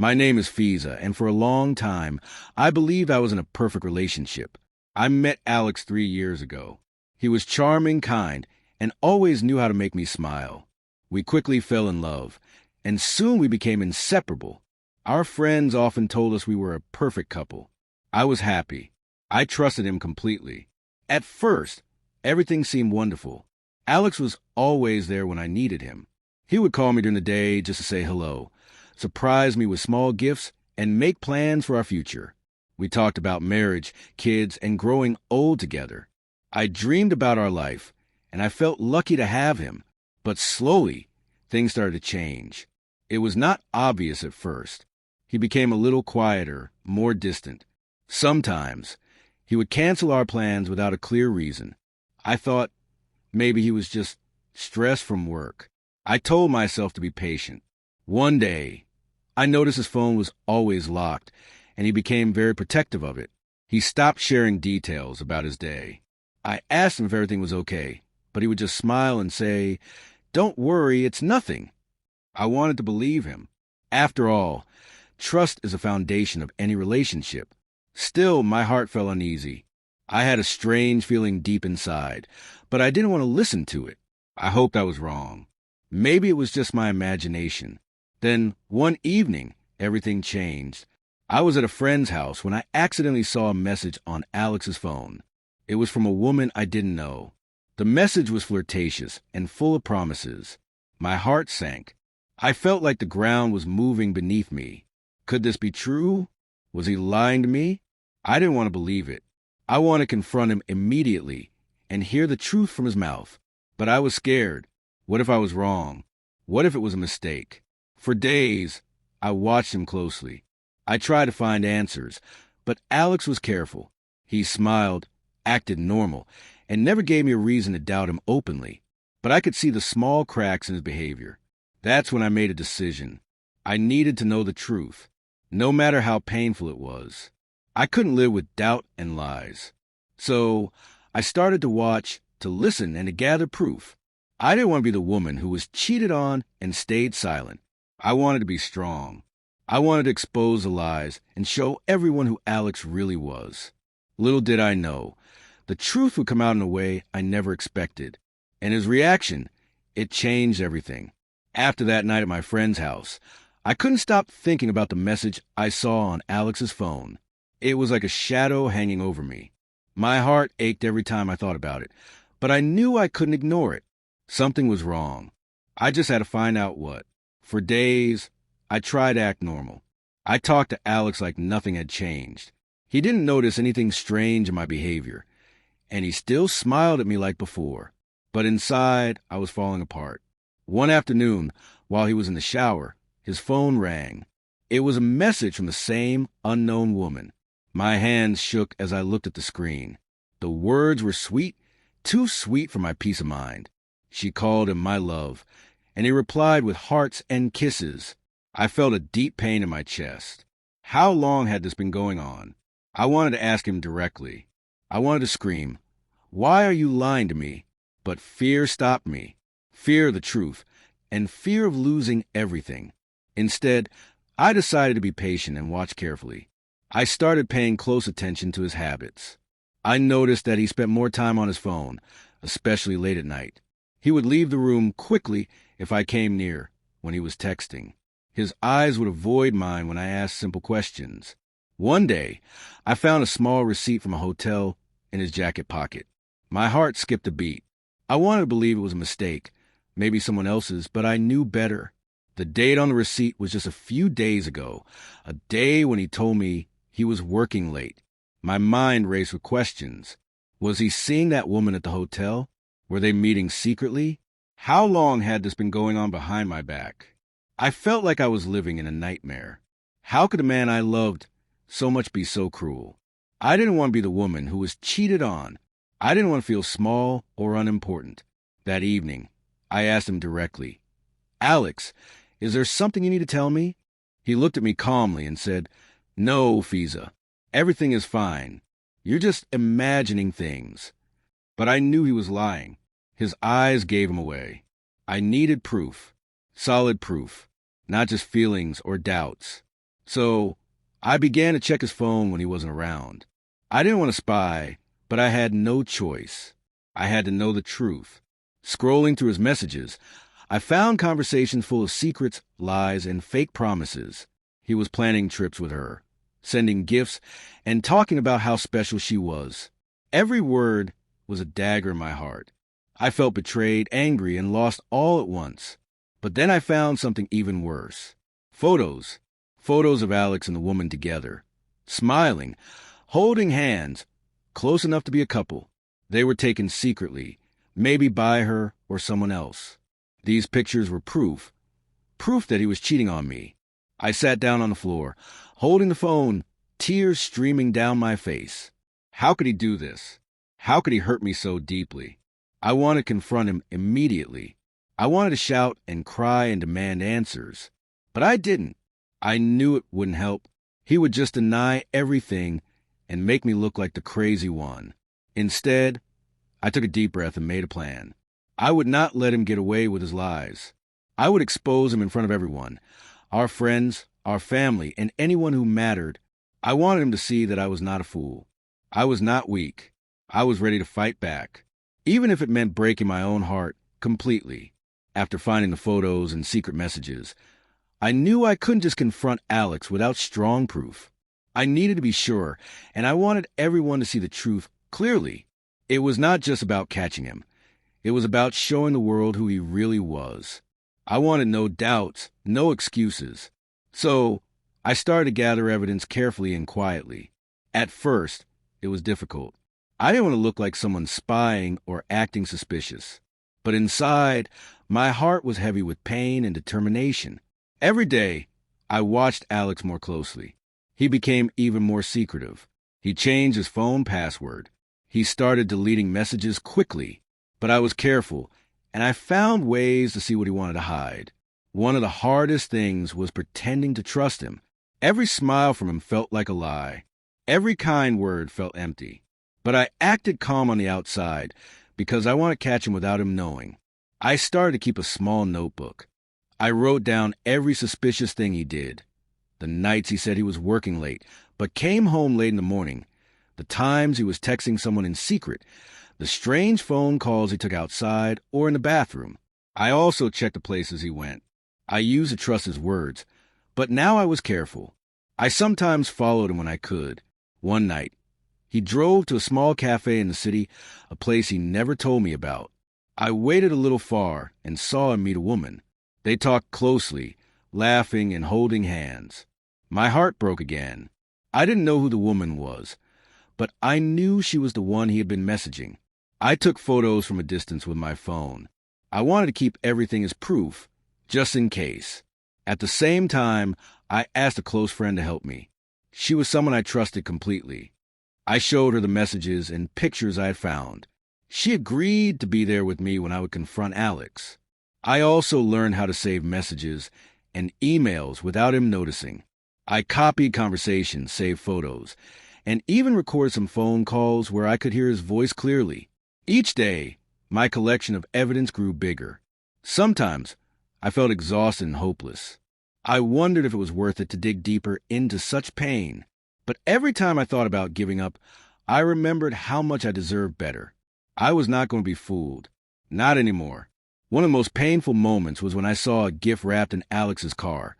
My name is Fiza, and for a long time, I believed I was in a perfect relationship. I met Alex 3 years ago. He was charming, kind, and always knew how to make me smile. We quickly fell in love, and soon we became inseparable. Our friends often told us we were a perfect couple. I was happy. I trusted him completely. At first, everything seemed wonderful. Alex was always there when I needed him. He would call me during the day just to say hello, surprise me with small gifts, and make plans for our future. We talked about marriage, kids, and growing old together. I dreamed about our life, and I felt lucky to have him. But slowly, things started to change. It was not obvious at first. He became a little quieter, more distant. Sometimes, he would cancel our plans without a clear reason. I thought maybe he was just stressed from work. I told myself to be patient. One day, I noticed his phone was always locked, and he became very protective of it. He stopped sharing details about his day. I asked him if everything was okay, but he would just smile and say, "Don't worry, it's nothing." I wanted to believe him. After all, trust is the foundation of any relationship. Still, my heart felt uneasy. I had a strange feeling deep inside, but I didn't want to listen to it. I hoped I was wrong. Maybe it was just my imagination. Then, one evening, everything changed. I was at a friend's house when I accidentally saw a message on Alex's phone. It was from a woman I didn't know. The message was flirtatious and full of promises. My heart sank. I felt like the ground was moving beneath me. Could this be true? Was he lying to me? I didn't want to believe it. I wanted to confront him immediately and hear the truth from his mouth. But I was scared. What if I was wrong? What if it was a mistake? For days, I watched him closely. I tried to find answers, but Alex was careful. He smiled, acted normal, and never gave me a reason to doubt him openly. But I could see the small cracks in his behavior. That's when I made a decision. I needed to know the truth, no matter how painful it was. I couldn't live with doubt and lies. So I started to watch, to listen, and to gather proof. I didn't want to be the woman who was cheated on and stayed silent. I wanted to be strong. I wanted to expose the lies and show everyone who Alex really was. Little did I know, the truth would come out in a way I never expected. And his reaction, it changed everything. After that night at my friend's house, I couldn't stop thinking about the message I saw on Alex's phone. It was like a shadow hanging over me. My heart ached every time I thought about it, but I knew I couldn't ignore it. Something was wrong. I just had to find out what. For days, I tried to act normal. I talked to Alex like nothing had changed. He didn't notice anything strange in my behavior, and he still smiled at me like before. But inside, I was falling apart. One afternoon, while he was in the shower, his phone rang. It was a message from the same unknown woman. My hands shook as I looked at the screen. The words were sweet, too sweet for my peace of mind. She called him my love, and he replied with hearts and kisses. I felt a deep pain in my chest. How long had this been going on? I wanted to ask him directly. I wanted to scream, "Why are you lying to me?" But fear stopped me. Fear of the truth, and fear of losing everything. Instead, I decided to be patient and watch carefully. I started paying close attention to his habits. I noticed that he spent more time on his phone, especially late at night. He would leave the room quickly if I came near when he was texting. His eyes would avoid mine when I asked simple questions. One day, I found a small receipt from a hotel in his jacket pocket. My heart skipped a beat. I wanted to believe it was a mistake, maybe someone else's, but I knew better. The date on the receipt was just a few days ago, a day when he told me he was working late. My mind raced with questions. Was he seeing that woman at the hotel? Were they meeting secretly? How long had this been going on behind my back? I felt like I was living in a nightmare. How could a man I loved so much be so cruel? I didn't want to be the woman who was cheated on. I didn't want to feel small or unimportant. That evening, I asked him directly, "Alex, is there something you need to tell me?" He looked at me calmly and said, "No, Fiza, everything is fine. You're just imagining things." But I knew he was lying. His eyes gave him away. I needed proof, solid proof, not just feelings or doubts. So I began to check his phone when he wasn't around. I didn't want to spy, but I had no choice. I had to know the truth. Scrolling through his messages, I found conversations full of secrets, lies, and fake promises. He was planning trips with her, sending gifts, and talking about how special she was. Every word was a dagger in my heart. I felt betrayed, angry, and lost all at once. But then I found something even worse. Photos. Photos of Alex and the woman together, smiling, holding hands, close enough to be a couple. They were taken secretly, maybe by her or someone else. These pictures were proof that he was cheating on me. I sat down on the floor, holding the phone, tears streaming down my face. How could he do this? How could he hurt me so deeply? I wanted to confront him immediately. I wanted to shout and cry and demand answers. But I didn't. I knew it wouldn't help. He would just deny everything and make me look like the crazy one. Instead, I took a deep breath and made a plan. I would not let him get away with his lies. I would expose him in front of everyone, our friends, our family, and anyone who mattered. I wanted him to see that I was not a fool. I was not weak. I was ready to fight back, even if it meant breaking my own heart completely. After finding the photos and secret messages, I knew I couldn't just confront Alex without strong proof. I needed to be sure, and I wanted everyone to see the truth clearly. It was not just about catching him. It was about showing the world who he really was. I wanted no doubts, no excuses. So I started to gather evidence carefully and quietly. At first, it was difficult. I didn't want to look like someone spying or acting suspicious. But inside, my heart was heavy with pain and determination. Every day, I watched Alex more closely. He became even more secretive. He changed his phone password. He started deleting messages quickly. But I was careful, and I found ways to see what he wanted to hide. One of the hardest things was pretending to trust him. Every smile from him felt like a lie. Every kind word felt empty. But I acted calm on the outside because I wanted to catch him without him knowing. I started to keep a small notebook. I wrote down every suspicious thing he did. The nights he said he was working late, but came home late in the morning. The times he was texting someone in secret. The strange phone calls he took outside or in the bathroom. I also checked the places he went. I used to trust his words, but now I was careful. I sometimes followed him when I could. One night, he drove to a small cafe in the city, a place he never told me about. I waited a little far and saw him meet a woman. They talked closely, laughing and holding hands. My heart broke again. I didn't know who the woman was, but I knew she was the one he had been messaging. I took photos from a distance with my phone. I wanted to keep everything as proof, just in case. At the same time, I asked a close friend to help me. She was someone I trusted completely. I showed her the messages and pictures I had found. She agreed to be there with me when I would confront Alex. I also learned how to save messages and emails without him noticing. I copied conversations, saved photos, and even recorded some phone calls where I could hear his voice clearly. Each day, my collection of evidence grew bigger. Sometimes, I felt exhausted and hopeless. I wondered if it was worth it to dig deeper into such pain. But every time I thought about giving up, I remembered how much I deserved better. I was not going to be fooled. Not anymore. One of the most painful moments was when I saw a gift wrapped in Alex's car,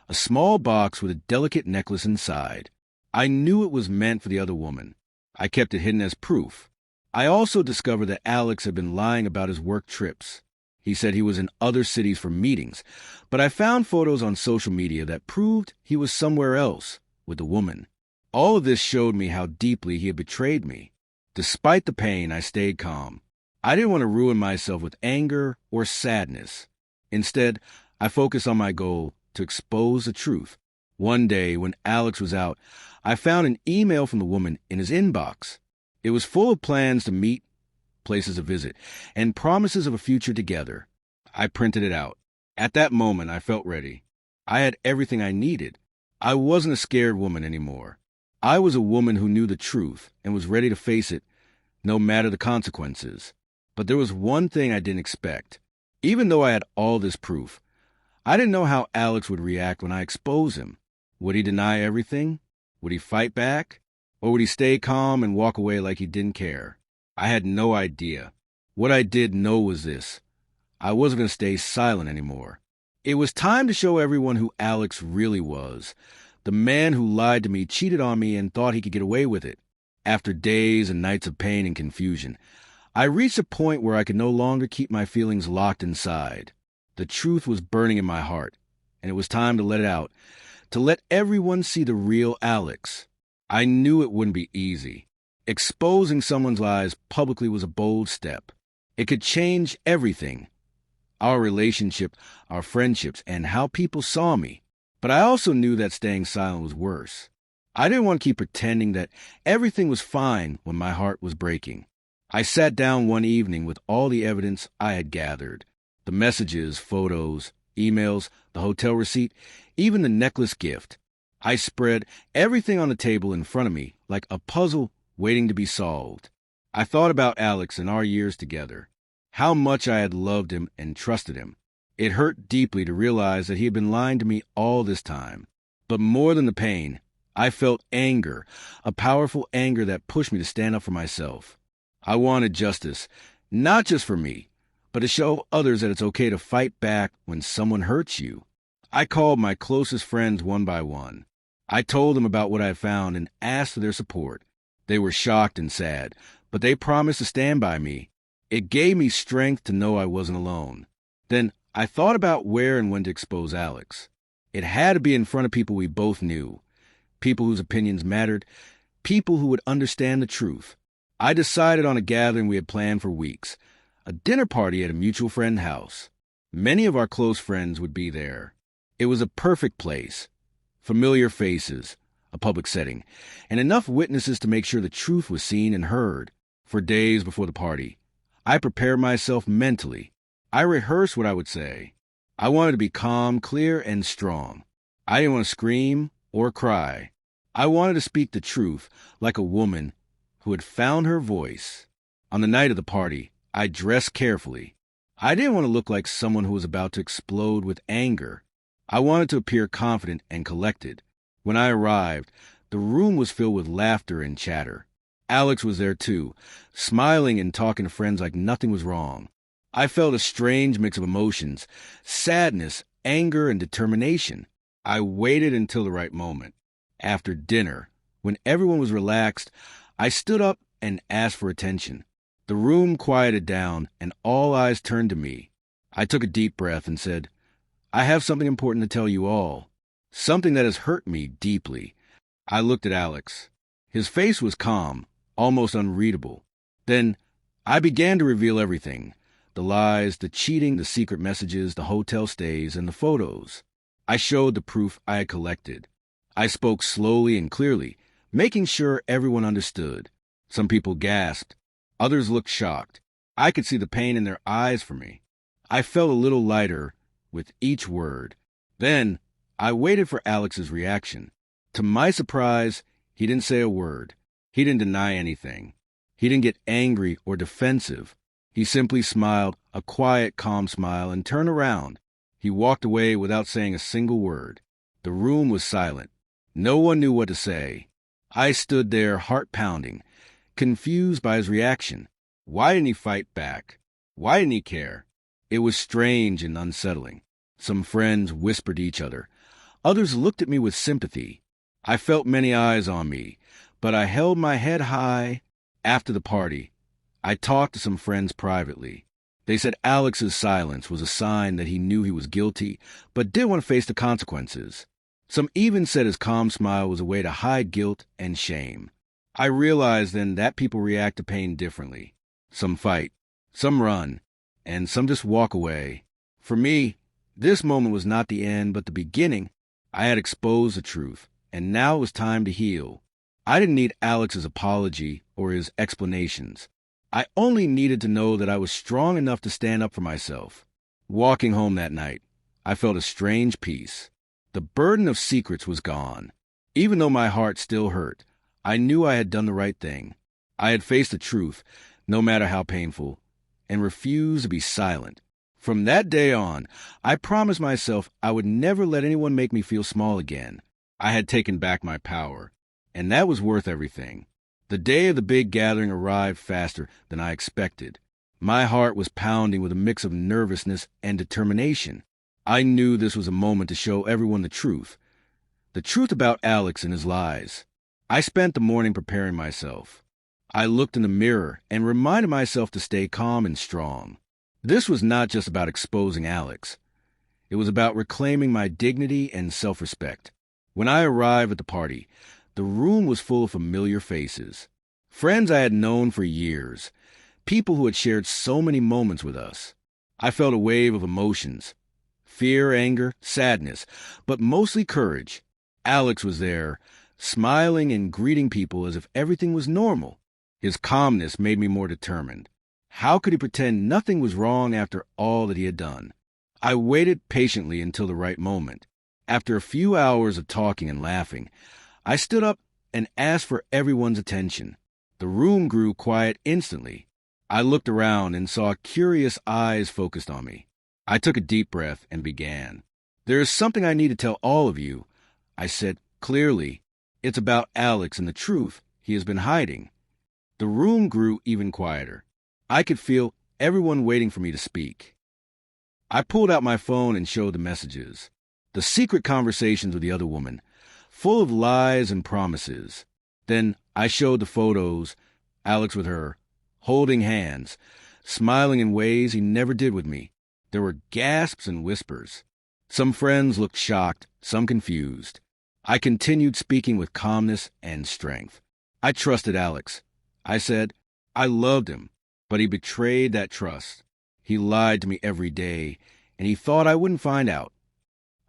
a small box with a delicate necklace inside. I knew it was meant for the other woman. I kept it hidden as proof. I also discovered that Alex had been lying about his work trips. He said he was in other cities for meetings, but I found photos on social media that proved he was somewhere else with the woman. All of this showed me how deeply he had betrayed me. Despite the pain, I stayed calm. I didn't want to ruin myself with anger or sadness. Instead, I focused on my goal to expose the truth. One day, when Alex was out, I found an email from the woman in his inbox. It was full of plans to meet, places to visit, and promises of a future together. I printed it out. At that moment, I felt ready. I had everything I needed. I wasn't a scared woman anymore. I was a woman who knew the truth and was ready to face it, no matter the consequences. But there was one thing I didn't expect. Even though I had all this proof, I didn't know how Alex would react when I exposed him. Would he deny everything? Would he fight back? Or would he stay calm and walk away like he didn't care? I had no idea. What I did know was this: I wasn't going to stay silent anymore. It was time to show everyone who Alex really was. The man who lied to me, cheated on me, and thought he could get away with it. After days and nights of pain and confusion, I reached a point where I could no longer keep my feelings locked inside. The truth was burning in my heart, and it was time to let it out, to let everyone see the real Alex. I knew it wouldn't be easy. Exposing someone's lies publicly was a bold step. It could change everything: our relationship, our friendships, and how people saw me. But I also knew that staying silent was worse. I didn't want to keep pretending that everything was fine when my heart was breaking. I sat down one evening with all the evidence I had gathered: the messages, photos, emails, the hotel receipt, even the necklace gift. I spread everything on the table in front of me like a puzzle waiting to be solved. I thought about Alex and our years together, how much I had loved him and trusted him. It hurt deeply to realize that he had been lying to me all this time. But more than the pain, I felt anger, a powerful anger that pushed me to stand up for myself. I wanted justice, not just for me, but to show others that it's okay to fight back when someone hurts you. I called my closest friends one by one. I told them about what I had found and asked for their support. They were shocked and sad, but they promised to stand by me. It gave me strength to know I wasn't alone. Then I thought about where and when to expose Alex. It had to be in front of people we both knew, people whose opinions mattered, people who would understand the truth. I decided on a gathering we had planned for weeks, a dinner party at a mutual friend's house. Many of our close friends would be there. It was a perfect place: familiar faces, a public setting, and enough witnesses to make sure the truth was seen and heard. For days before the party, I prepared myself mentally. I rehearsed what I would say. I wanted to be calm, clear, and strong. I didn't want to scream or cry. I wanted to speak the truth like a woman who had found her voice. On the night of the party, I dressed carefully. I didn't want to look like someone who was about to explode with anger. I wanted to appear confident and collected. When I arrived, the room was filled with laughter and chatter. Alex was there too, smiling and talking to friends like nothing was wrong. I felt a strange mix of emotions: sadness, anger, and determination. I waited until the right moment. After dinner, when everyone was relaxed, I stood up and asked for attention. The room quieted down, and all eyes turned to me. I took a deep breath and said, "I have something important to tell you all. Something that has hurt me deeply." I looked at Alex. His face was calm, almost unreadable. Then I began to reveal everything: the lies, the cheating, the secret messages, the hotel stays, and the photos. I showed the proof I had collected. I spoke slowly and clearly, making sure everyone understood. Some people gasped. Others looked shocked. I could see the pain in their eyes for me. I felt a little lighter with each word. Then I waited for Alex's reaction. To my surprise, he didn't say a word. He didn't deny anything. He didn't get angry or defensive. He simply smiled, a quiet, calm smile, and turned around. He walked away without saying a single word. The room was silent. No one knew what to say. I stood there, heart pounding, confused by his reaction. Why didn't he fight back? Why didn't he care? It was strange and unsettling. Some friends whispered to each other. Others looked at me with sympathy. I felt many eyes on me, but I held my head high. After the party, I talked to some friends privately. They said Alex's silence was a sign that he knew he was guilty, but didn't want to face the consequences. Some even said his calm smile was a way to hide guilt and shame. I realized then that people react to pain differently. Some fight, some run, and some just walk away. For me, this moment was not the end, but the beginning. I had exposed the truth, and now it was time to heal. I didn't need Alex's apology or his explanations. I only needed to know that I was strong enough to stand up for myself. Walking home that night, I felt a strange peace. The burden of secrets was gone. Even though my heart still hurt, I knew I had done the right thing. I had faced the truth, no matter how painful, and refused to be silent. From that day on, I promised myself I would never let anyone make me feel small again. I had taken back my power, and that was worth everything. The day of the big gathering arrived faster than I expected. My heart was pounding with a mix of nervousness and determination. I knew this was a moment to show everyone the truth about Alex and his lies. I spent the morning preparing myself. I looked in the mirror and reminded myself to stay calm and strong. This was not just about exposing Alex. It was about reclaiming my dignity and self-respect. When I arrived at the party, the room was full of familiar faces. Friends I had known for years. People who had shared so many moments with us. I felt a wave of emotions. Fear, anger, sadness, but mostly courage. Alex was there, smiling and greeting people as if everything was normal. His calmness made me more determined. How could he pretend nothing was wrong after all that he had done? I waited patiently until the right moment. After a few hours of talking and laughing, I stood up and asked for everyone's attention. The room grew quiet instantly. I looked around and saw curious eyes focused on me. I took a deep breath and began. "There is something I need to tell all of you," I said clearly. "It's about Alex and the truth he has been hiding." The room grew even quieter. I could feel everyone waiting for me to speak. I pulled out my phone and showed the messages. The secret conversations with the other woman, full of lies and promises. Then I showed the photos, Alex with her, holding hands, smiling in ways he never did with me. There were gasps and whispers. Some friends looked shocked, some confused. I continued speaking with calmness and strength. I trusted Alex. I said, I loved him, but he betrayed that trust. He lied to me every day, and he thought I wouldn't find out.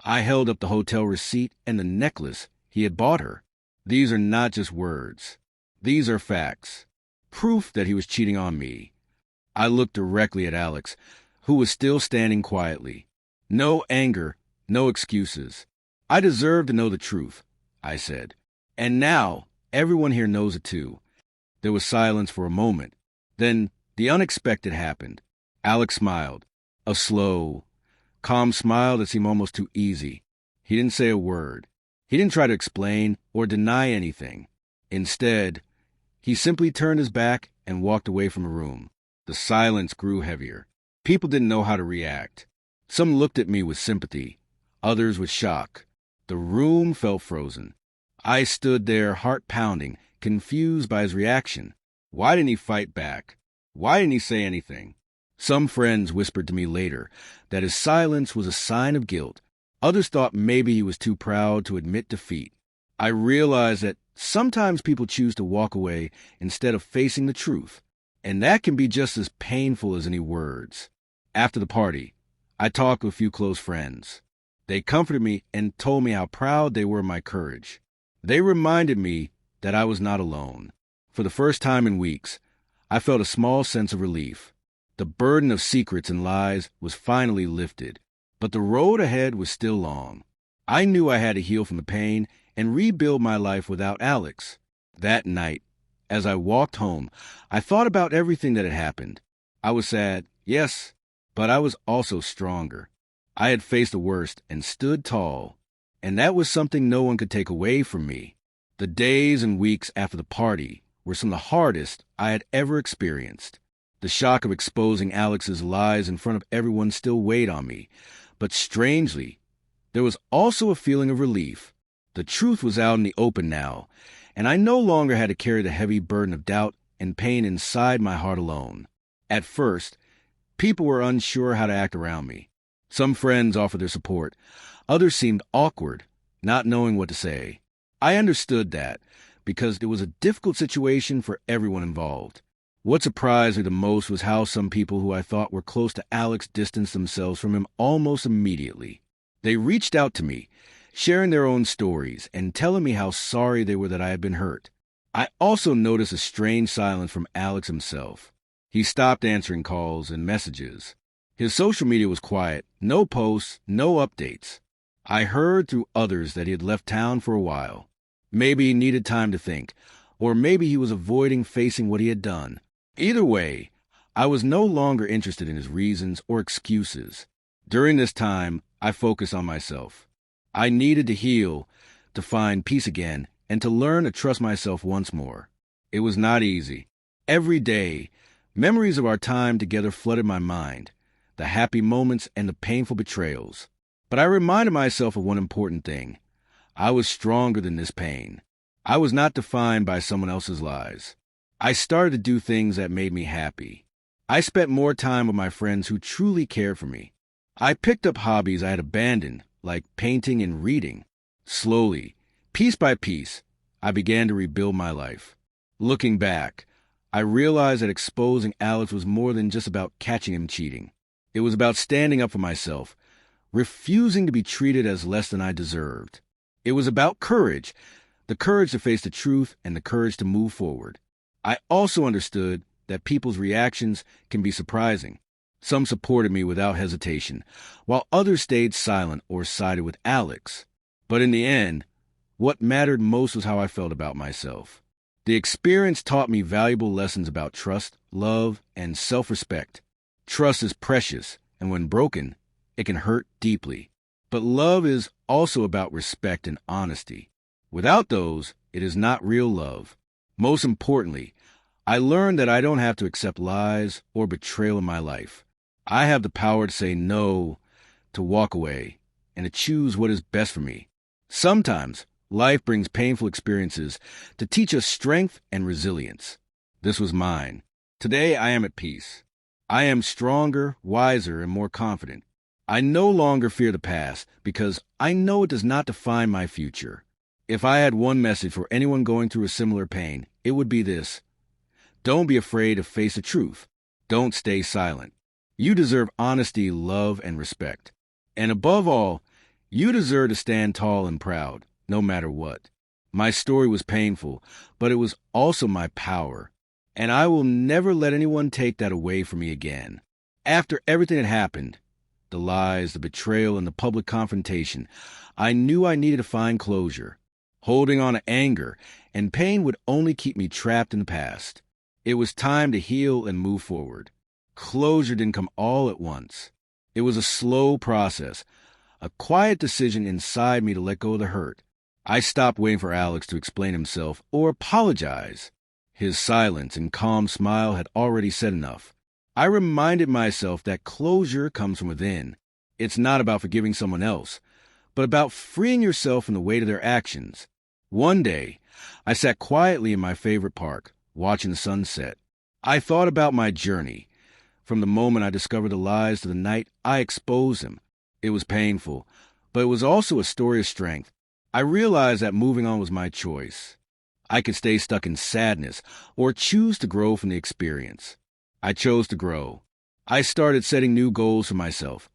I held up the hotel receipt and the necklace he had bought her. These are not just words. These are facts. Proof that he was cheating on me. I looked directly at Alex, who was still standing quietly. No anger, no excuses. I deserve to know the truth, I said. And now, everyone here knows it too. There was silence for a moment. Then the unexpected happened. Alex smiled. A slow, calm smile that seemed almost too easy. He didn't say a word. He didn't try to explain or deny anything. Instead, he simply turned his back and walked away from the room. The silence grew heavier. People didn't know how to react. Some looked at me with sympathy, others with shock. The room felt frozen. I stood there, heart pounding, confused by his reaction. Why didn't he fight back? Why didn't he say anything? Some friends whispered to me later that his silence was a sign of guilt. Others thought maybe he was too proud to admit defeat. I realized that sometimes people choose to walk away instead of facing the truth, and that can be just as painful as any words. After the party, I talked with a few close friends. They comforted me and told me how proud they were of my courage. They reminded me that I was not alone. For the first time in weeks, I felt a small sense of relief. The burden of secrets and lies was finally lifted, but the road ahead was still long. I knew I had to heal from the pain and rebuild my life without Alex. That night, as I walked home, I thought about everything that had happened. I was sad, yes, but I was also stronger. I had faced the worst and stood tall, and that was something no one could take away from me. The days and weeks after the party were some of the hardest I had ever experienced. The shock of exposing Alex's lies in front of everyone still weighed on me, but strangely, there was also a feeling of relief. The truth was out in the open now, and I no longer had to carry the heavy burden of doubt and pain inside my heart alone. At first, people were unsure how to act around me. Some friends offered their support. Others seemed awkward, not knowing what to say. I understood that, because it was a difficult situation for everyone involved. What surprised me the most was how some people who I thought were close to Alex distanced themselves from him almost immediately. They reached out to me, sharing their own stories and telling me how sorry they were that I had been hurt. I also noticed a strange silence from Alex himself. He stopped answering calls and messages. His social media was quiet, no posts, no updates. I heard through others that he had left town for a while. Maybe he needed time to think, or maybe he was avoiding facing what he had done. Either way, I was no longer interested in his reasons or excuses. During this time, I focused on myself. I needed to heal, to find peace again and to learn to trust myself once more. It was not easy. Every day, memories of our time together flooded my mind, the happy moments and the painful betrayals. But I reminded myself of one important thing. I was stronger than this pain. I was not defined by someone else's lies. I started to do things that made me happy. I spent more time with my friends who truly cared for me. I picked up hobbies I had abandoned, like painting and reading. Slowly, piece by piece, I began to rebuild my life. Looking back, I realized that exposing Alex was more than just about catching him cheating. It was about standing up for myself, refusing to be treated as less than I deserved. It was about courage, the courage to face the truth and the courage to move forward. I also understood that people's reactions can be surprising. Some supported me without hesitation, while others stayed silent or sided with Alex. But in the end, what mattered most was how I felt about myself. The experience taught me valuable lessons about trust, love, and self-respect. Trust is precious, and when broken, it can hurt deeply. But love is also about respect and honesty. Without those, it is not real love. Most importantly, I learned that I don't have to accept lies or betrayal in my life. I have the power to say no, to walk away, and to choose what is best for me. Sometimes, life brings painful experiences to teach us strength and resilience. This was mine. Today, I am at peace. I am stronger, wiser, and more confident. I no longer fear the past because I know it does not define my future. If I had one message for anyone going through a similar pain, it would be this. Don't be afraid to face the truth. Don't stay silent. You deserve honesty, love, and respect. And above all, you deserve to stand tall and proud, no matter what. My story was painful, but it was also my power. And I will never let anyone take that away from me again. After everything had happened, the lies, the betrayal, and the public confrontation, I knew I needed to find closure. Holding on to anger and pain would only keep me trapped in the past. It was time to heal and move forward. Closure didn't come all at once. It was a slow process, a quiet decision inside me to let go of the hurt. I stopped waiting for Alex to explain himself or apologize. His silence and calm smile had already said enough. I reminded myself that closure comes from within. It's not about forgiving someone else, but about freeing yourself from the weight of their actions. One day, I sat quietly in my favorite park, watching the sunset. I thought about my journey, from the moment I discovered the lies to the night I exposed them. It was painful, but it was also a story of strength. I realized that moving on was my choice. I could stay stuck in sadness or choose to grow from the experience. I chose to grow. I started setting new goals for myself.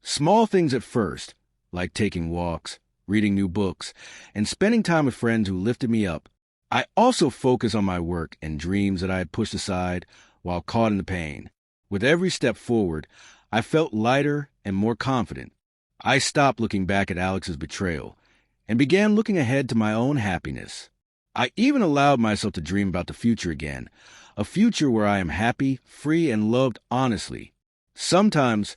Small things at first, like taking walks, reading new books, and spending time with friends who lifted me up. I also focused on my work and dreams that I had pushed aside while caught in the pain. With every step forward, I felt lighter and more confident. I stopped looking back at Alex's betrayal and began looking ahead to my own happiness. I even allowed myself to dream about the future again, a future where I am happy, free, and loved honestly. Sometimes,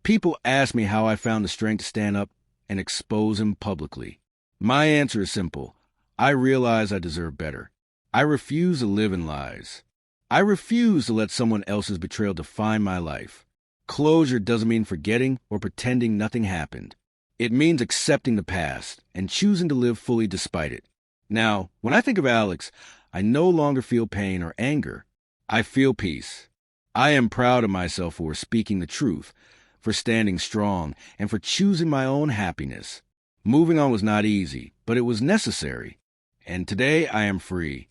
people ask me how I found the strength to stand up and expose him publicly. My answer is simple. I realize I deserve better. I refuse to live in lies. I refuse to let someone else's betrayal define my life. Closure doesn't mean forgetting or pretending nothing happened. It means accepting the past and choosing to live fully despite it. Now, when I think of Alex, I no longer feel pain or anger. I feel peace. I am proud of myself for speaking the truth, for standing strong, and for choosing my own happiness. Moving on was not easy, but it was necessary. And today I am free.